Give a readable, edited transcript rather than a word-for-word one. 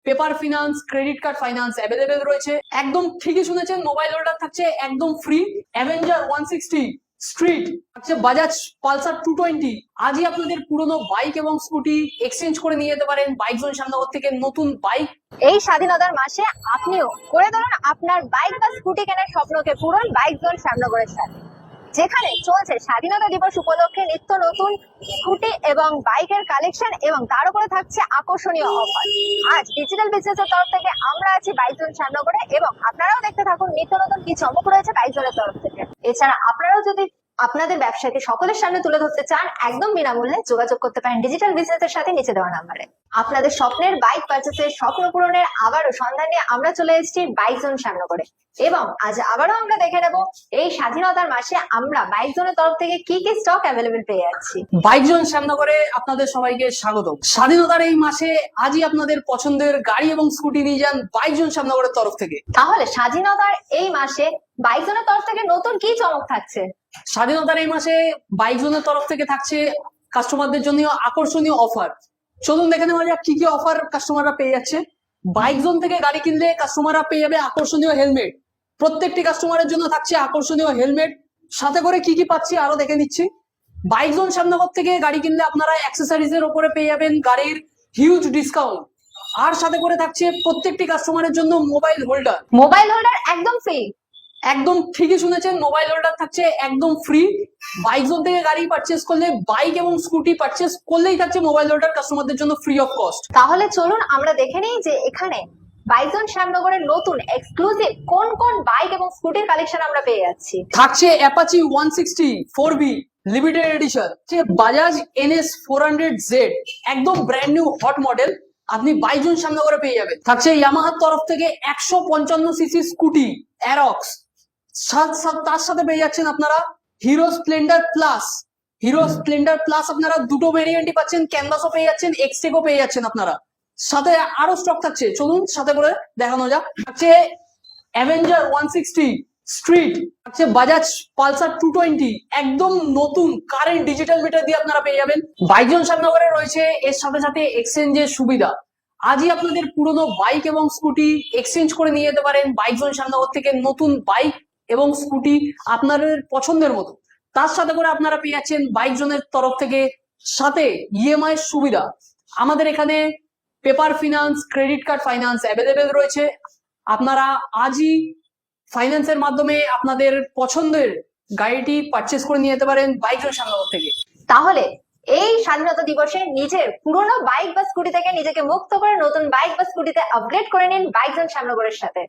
Paper finance, credit card finance available রয়েছে। একদম ঠিকই শুনেছেন, মোবাইল হোল্ডার থাকছে একদম ফ্রি। অ্যাভেঞ্জার 160 স্ট্রিট থাকছে বাজাজ পালসার 220। আজই আপনাদের পুরনো বাইক এবং স্কুটি এক্সচেঞ্জ করে নিয়ে যেতে পারেন বাইক জোন শ্যামনগর থেকে নতুন বাইক। এই স্বাধীনতার মাসে আপনিও করে ধরুন আপনার বাইক বা স্কুটি কেনার স্বপ্নকে পূরণ বাইক জোন শ্যামনগরের সাথে, যেখানে চলছে স্বাধীনতা দিবস উপলক্ষে নিত্য নতুন স্কুটি এবং বাইকের কালেকশন এবং তার উপরে থাকছে আকর্ষণীয় অফার। আজ ডিজিটাল বিজনেসের তরফ থেকে আমরা আছি বাইক জোন শ্যামনগরে এবং আপনারাও দেখতে থাকুন নিত্য নতুন কি চমক রয়েছে বাইক জোনের তরফ থেকে। এছাড়া আপনারাও যদি আপনাদের ব্যবসাকে সকলের সামনে তুলে ধরতে চান, একদম বিনামূল্যে যোগাযোগ করতে পারেন ডিজিটাল বিজনেসের সাথে নিচে দেওয়া নাম্বারে। আপনাদের স্বপ্নের বাইক পারচেসের স্বপ্ন পূরণের আবারও সন্ধান নিয়ে আমরা চলে এসেছি বাইক জোন শ্যামনগরে এবং আজ আবারও আমরা দেখে নেব এই স্বাধীনতার মাসে আমরা বাইক জোনের তরফ থেকে কি কি স্টক অ্যাভেলেবেল পেয়ে যাচ্ছি। বাইক জোন শ্যামনগরে আপনাদের সবাইকে স্বাগত। স্বাধীনতার এই মাসে আজই আপনাদের পছন্দের গাড়ি এবং স্কুটি নিয়ে যান বাইক জোন শ্যামনগরের তরফ থেকে। তাহলে স্বাধীনতার এই মাসে বাইক জোনের তরফ থেকে নতুন কি চমক থাকছে? স্বাধীনতার এই মাসে বাইক জোনের তরফ থেকে থাকছে কাস্টমারদের জন্য আকর্ষণীয় অফার। চলুন দেখে নেওয়া যাক কি কি অফার কাস্টমাররা পেয়ে যাচ্ছে। বাইক জোন থেকে গাড়ি কিনলে কাস্টমাররা পেয়ে যাবে আকর্ষণীয় হেলমেট। প্রত্যেকটি কাস্টমারের জন্য থাকছে আকর্ষণীয় হেলমেট। সাথে করে কি কি পাচ্ছি আরো দেখে নিচ্ছি। বাইক জোন শ্যামনগর থেকে গাড়ি কিনলে আপনারা অ্যাক্সেসরিজ এর উপরে পেয়ে যাবেন গাড়ির হিউজ ডিসকাউন্ট। আর সাথে করে থাকছে প্রত্যেকটি কাস্টমারের জন্য মোবাইল হোল্ডার। মোবাইল হোল্ডার একদম ফ্রি। একদম ঠিকই শুনেছেন, মোবাইল হোল্ডার থাকছে একদম ফ্রি। বাইক জোন থেকে গাড়ি পারচেস করলে, বাইক এবং স্কুটি পারচেস করলেই থাকছে মোবাইল হোল্ডার কাস্টমারদের জন্য ফ্রি অফ কস্ট। তাহলে চলুন আমরা দেখে নিই যে এখানে বাইক জোন শ্যামনগরের নতুন এক্সক্লুসিভ কোন কোন বাইক এবং স্কুটির কালেকশন আমরা পেয়ে যাচ্ছি। থাকছে Apache 160 4V limited edition, Bajaj NS 400Z একদম ব্র্যান্ড নিউ হট মডেল আপনি বাইক জোন শ্যামনগরে পেয়ে যাবেন। থাকছে ইয়ামাহার তরফ থেকে 155cc স্কুটি অ্যারক্স। তার সাথে পেয়ে যাচ্ছেন আপনারা hero Splendor plus. Hero Splendor plus আপনারা দুটো ভেরিয়েন্টই পাচ্ছেন, ক্যানভাসও পেয়ে যাচ্ছেন, এক্সটেকও পেয়ে যাচ্ছেন আপনারা। সাথে আরো স্টক থাকছে, চলুন সাথে করে দেখানো যাক। থাকছে অ্যাভেঞ্জার 160 স্ট্রিট, থাকছে বাজাজ পালসার 220 একদম নতুন কারেন্ট ডিজিটাল মিটার দিয়ে আপনারা পেয়ে যাবেন। বাইক জোন শ্যামনগরে রয়েছে এর সাথে সাথে এক্সচেঞ্জের সুবিধা। আজই আপনাদের পুরনো বাইক এবং স্কুটি এক্সচেঞ্জ করে নিয়ে যেতে পারেন বাইক জোন শ্যামনগর থেকে নতুন বাইক এবং স্কুটি আপনাদের পছন্দের মতো। তার সাথে করে আপনারা পেয়ে যাচ্ছেন বাইক জোনের তরফ থেকে সাথে EMI সুবিধা। আমাদের এখানে paper finance, credit card finance available রয়েছে। আপনারা আজই ফাইন্যান্সের মাধ্যমে আপনাদের পছন্দের গাড়িটি পারচেস করে নিয়ে যেতে পারেন বাইক জোন শ্যামনগর থেকে। তাহলে এই স্বাধীনতা দিবসে নিজের পুরনো বাইক বা স্কুটি থেকে নিজেকে মুক্ত করে নতুন বাইক বা স্কুটিতে আপগ্রেড করে নিন বাইক জোন শ্যামনগরের সাথে।